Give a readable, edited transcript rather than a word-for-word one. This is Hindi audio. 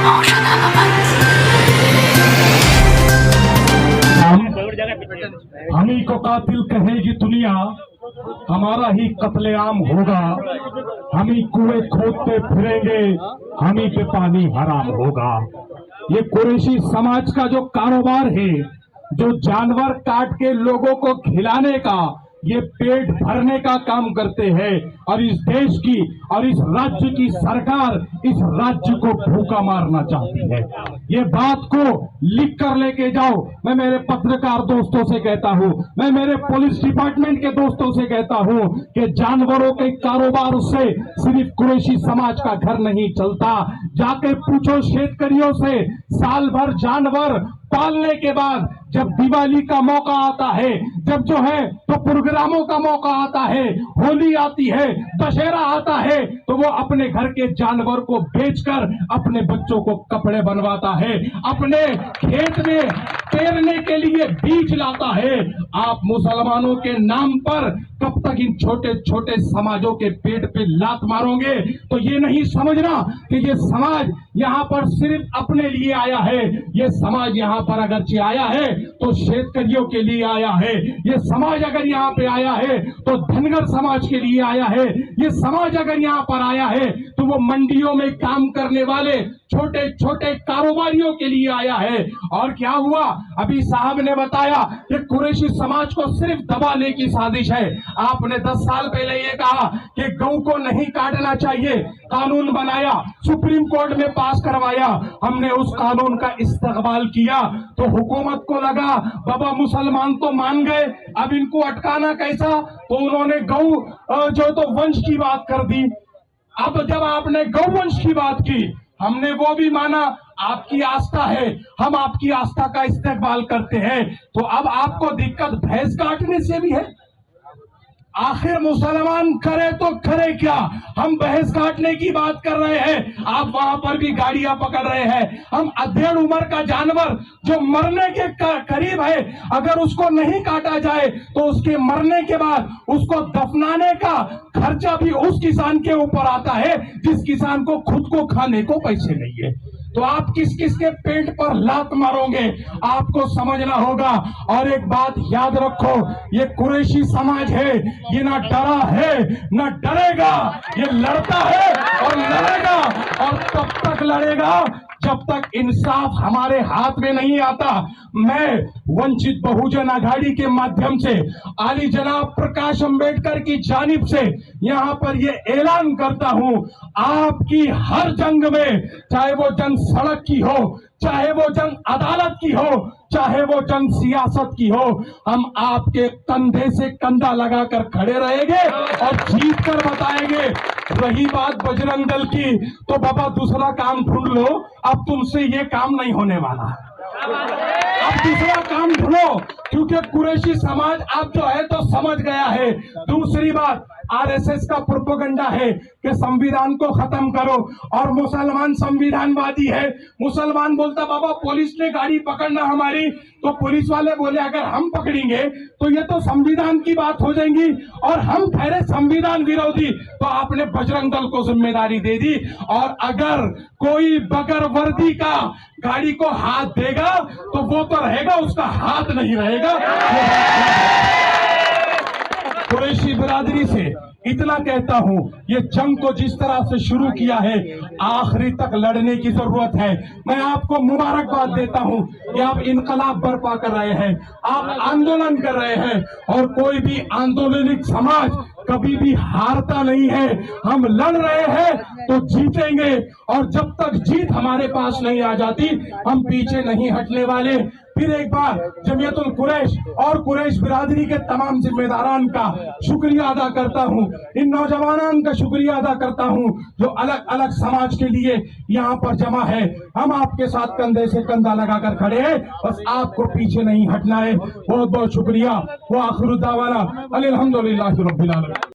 emotional elements. हम ही को कातिल कहेगी दुनिया, हमारा ही कत्लेआम होगा। हम ही कुएं खोदते फिरेंगे, हम ही पे पानी हराम होगा। ये कुरैशी समाज का जो कारोबार है, जो जानवर काट के लोगों को खिलाने का, ये पेट भरने का काम करते हैं और इस देश की और इस राज्य की सरकार इस राज्य को भूखा मारना चाहती है। ये बात को लिख कर लेके जाओ। मैं मेरे पत्रकार दोस्तों से कहता हूं, मैं मेरे पुलिस डिपार्टमेंट के दोस्तों से कहता हूं कि जानवरों के कारोबार से सिर्फ कुरैशी समाज का घर नहीं चलता। जाके पूछो शेतकरियों से, साल भर जानवर पालने के बाद जब दिवाली का मौका आता है, जब जो है तो प्रोग्रामों का मौका आता है, होली आती है, दशहरा आता है, तो वो अपने घर के जानवर को बेचकर अपने बच्चों को कपड़े बनवाता है, अपने खेत में पेरने के लिए बीज लाता है। आप मुसलमानों के नाम पर कब तक इन छोटे छोटे समाजों के पेट पे लात मारोगे? तो ये नहीं समझना कि ये समाज यहाँ पर सिर्फ अपने लिए आया है। ये समाज यहाँ पर अगरचे आया है तो शेतकरियों के लिए आया है। ये समाज अगर यहाँ पे आया है तो धनगर समाज के लिए आया है। ये समाज अगर यहाँ पर आया है तो वो मंडियों में काम करने वाले छोटे छोटे कारोबारियों के लिए आया है। और क्या हुआ? अभी साहब ने बताया कि कुरैशी समाज को सिर्फ दबाने की साजिश है। आपने 10 साल पहले ये कहा कि गौ को नहीं काटना चाहिए, कानून बनाया, सुप्रीम कोर्ट में पास करवाया। हमने उस कानून का इस्तेमाल किया तो हुकूमत को लगा बाबा मुसलमान तो मान गए, अब इनको अटकाना कैसा? तो उन्होंने गौ जो तो वंश की बात कर दी। अब जब आपने गौवंश की बात की, हमने वो भी माना, आपकी आस्था है, हम आपकी आस्था का इस्तेमाल करते हैं। तो अब आपको दिक्कत भैंस काटने से भी है। आखिर मुसलमान करे तो करे क्या? हम भैंस काटने की बात कर रहे हैं, आप वहां पर भी गाड़ियां पकड़ रहे हैं। हम अध्ययन उम्र का जानवर जो मरने के करीब है, अगर उसको नहीं काटा जाए तो उसके मरने के बाद उसको दफनाने का खर्चा भी उस किसान के ऊपर आता है जिस किसान को खुद को खाने को पैसे नहीं है। तो आप किस किस के पेट पर लात मारोगे? आपको समझना होगा। और एक बात याद रखो, ये कुरैशी समाज है, ये ना डरा है ना डरेगा। ये लड़ता है और लड़ेगा, और तब तक लड़ेगा जब तक इंसाफ हमारे हाथ में नहीं आता। मैं वंचित बहुजन आघाड़ी के माध्यम से आली जनाब प्रकाश अंबेडकर की जानिब से यहाँ पर ये ऐलान करता हूँ, आपकी हर जंग में, चाहे वो जंग सड़क की हो, चाहे वो जंग अदालत की हो, चाहे वो जंग सियासत की हो, हम आपके कंधे से कंधा लगाकर खड़े रहेंगे और जीत कर बताएंगे। रही बात बजरंग दल की, तो बाबा दूसरा काम ढूंढ लो, अब तुमसे ये काम नहीं होने वाला। अब दूसरा काम ढूंढो, क्योंकि कुरैशी समाज अब जो है तो समझ गया है। दूसरी बात, आरएसएस का प्रोपेगेंडा है कि संविधान को खत्म करो, और मुसलमान संविधानवादी है। मुसलमान बोलता बाबा पुलिस ने गाड़ी पकड़ना हमारी, तो पुलिस वाले बोले अगर हम पकड़ेंगे तो ये तो संविधान की बात हो जाएगी और हम ठहरे संविधान विरोधी। तो आपने बजरंग दल को जिम्मेदारी दे दी, और अगर कोई बगैर वर्दी का गाड़ी को हाथ देगा तो वो तो रहेगा, उसका हाथ नहीं रहेगा। कुरैशी बिरादरी से इतना कहता हूं, ये जंग को जिस तरह से शुरू किया है, आखिरी तक लड़ने की जरूरत है। मैं आपको मुबारकबाद देता हूं कि आप इनकलाब बर्पा कर रहे हैं, आप आंदोलन कर रहे हैं, और कोई भी आंदोलनिक समाज कभी भी हारता नहीं है। हम लड़ रहे हैं तो जीतेंगे, और जब तक जीत हमारे पास नहीं आ जाती हम पीछे नहीं हटने वाले। फिर एक बार जमीयतुल कुरैश और कुरैश बिरादरी के तमाम जिम्मेदारान का शुक्रिया अदा करता हूं, इन नौजवानों का शुक्रिया अदा करता हूं जो अलग अलग समाज के लिए यहाँ पर जमा है। हम आपके साथ कंधे से कंधा लगाकर खड़े हैं, बस आपको पीछे नहीं हटना है। बहुत बहुत शुक्रिया। वो आखिर दावाना अल्हम्दुलिल्लाहि रब्बिल आलमीन।